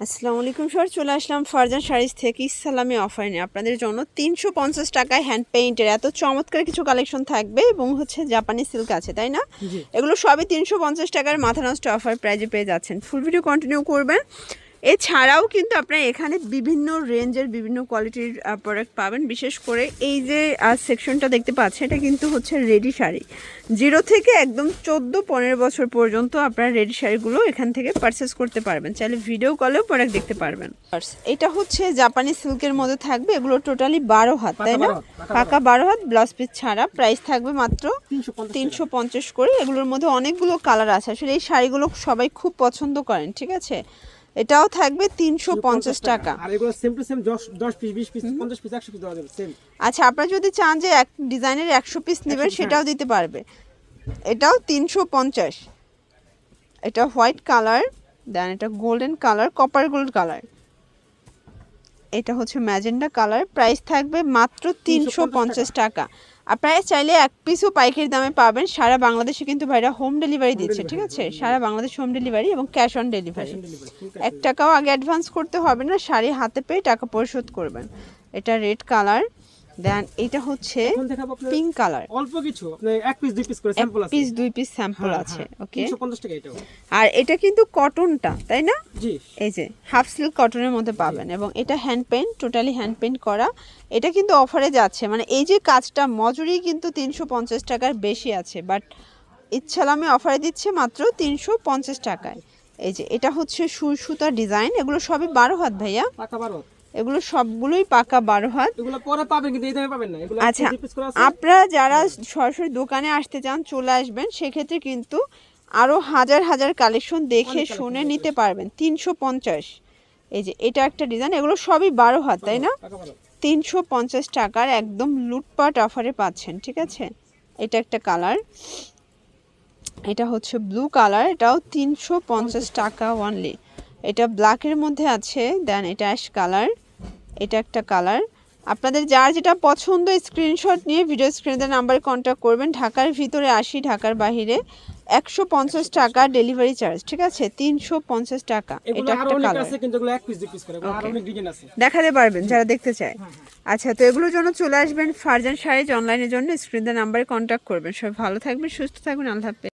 আসসালামু আলাইকুম স্যার, চলে আসলাম ফারজান শাড়িজ থেকে ইসলামি অফার নিয়ে আপনাদের জন্য 350 টাকায় হ্যান্ড পেইন্টের এত চমৎকার কিছু কালেকশন থাকবে এবং হচ্ছে জাপানি সিল্ক আছে, তাই না? এগুলো সবই 350 টাকার মাথা নষ্ট অফার প্রাইজে পেয়ে যাচ্ছেন। ফুল ভিডিও কন্টিনিউ করবেন। এছাড়াও কিন্তু আপনারা এখানে বিভিন্ন রেঞ্জের বিভিন্ন কোয়ালিটির প্রোডাক্ট পাবেন। বিশেষ করে এই যে সেকশনটা দেখতে পাচ্ছেন, এটা কিন্তু হচ্ছে রেডি শাড়ি, 0 থেকে একদম 14-15 বছর পর্যন্ত আপনারা রেডি শাড়িগুলো এখান থেকে পারচেস করতে পারবেন। চাইলে ভিডিও কলেও প্রোডাক্ট দেখতে পারবেন। এটা হচ্ছে জাপানি সিল্কের মধ্যে থাকবে, এগুলো টোটালি 12 হাত, তাই না? পাকা 12 হাত, ব্লাউজ পিস ছাড়া। প্রাইস থাকবে মাত্র 350 করে। এগুলোর মধ্যে অনেকগুলো কালার আছে, আসলে এই শাড়িগুলো সবাই খুব পছন্দ করেন, ঠিক আছে? এটাও থাকবে 350 টাকা। আর এগুলো same to same 10 piece 20 piece 50 piece 100 piece দেওয়া যাবে সেম। আচ্ছা, আপনারা যদি চান যে এক ডিজাইনের 100 পিস নেবেন সেটাও দিতে পারবে। এটাও 350। এটা হোয়াইট কালার, দেন এটা golden colour, copper gold colour, এটা হচ্ছে ম্যাজেন্ডা কালার। প্রাইস থাকবে মাত্র 350 টাকা। আপনারা চাইলে এক পিসও পাইকারি দামে পাবেন। সারা বাংলাদেশে কিন্তু ভাইরা হোম ডেলিভারি দিচ্ছে, ঠিক আছে? সারা বাংলাদেশ হোম ডেলিভারি এবং ক্যাশ অন ডেলিভারি। 1 টাকাও আগে অ্যাডভান্স করতে হবে না, শাড়ি হাতে পেয়ে টাকা পরিশোধ করবেন। এটা রেড কালার, দেন এটা হচ্ছে পিঙ্ক কালার। অল্প কিছু আপনি এক পিস 2 পিস করে স্যাম্পল আছে, 2 পিস স্যাম্পল আছে। ওকে, 350 টাকা এটাও। আর এটা কিন্তু কটনটা, তাই না? জি, এই যে হাফ সিল্ক কটনের মধ্যে পাবেন এবং এটা hand paint, totally hand paint করা। এটা কিন্তু অফারে যাচ্ছে, মানে এই যে কাজটা মজুরি কিন্তু 350 টাকার বেশি আছে, বাট ইচ্ছালামে অফারে দিচ্ছে মাত্র 350 টাকায়। এই যে এটা হচ্ছে সুতা ডিজাইন, এগুলো সবই 12 হাত ভাইয়া, পাকা 12। এগুলো সবগুলোই পাকা 12 হাত। এগুলো পরে পাবেন কিন্তু এই দামে পাবেন না। এগুলো আচ্ছা, 2 পিস করে আছে। আপনারা যারা সরাসরি দোকানে আসতে চান চলে আসবেন, সেক্ষেত্রে কিন্তু আরও হাজার হাজার কালেকশন দেখে শুনে নিতে পারবেন। 350। এই যে এটা একটা ডিজাইন, এগুলো সবই 12 হাত, তাই না? 350 টাকার একদম লুটপাট অফারে পাচ্ছেন, ঠিক আছে? এটা একটা কালার, এটা হচ্ছে ব্লু কালার, এটাও 350 টাকা অনলি। এটা ব্ল্যাকের মধ্যে আছে, দেন এটা অ্যাশ কালার, এটা একটা কালার। আপনাদের যার যেটা পছন্দ স্ক্রিনশট নিয়ে ভিডিও স্ক্রিনে নাম্বারে কন্ট্যাক্ট করবেন। ঢাকার ভিতরে 80, ঢাকার বাইরে 150 টাকা ডেলিভারি চার্জ, ঠিক আছে? 350 টাকা। এটা একটা কালার আছে কিন্তু এগুলো এক পিস 2 পিস করে, এগুলো আরো অনেক ডিজাইন আছে, দেখাতে পারবেন যারা দেখতে চায়। আচ্ছা, তো এগুলোর জন্য চলে আসবেন ফারজান শাড়িজ অনলাইনের জন্য, স্ক্রিনে নাম্বারে কন্ট্যাক্ট করবেন। সবাই ভালো থাকবেন, সুস্থ থাকবেন, আল্লাহ হাফেজ।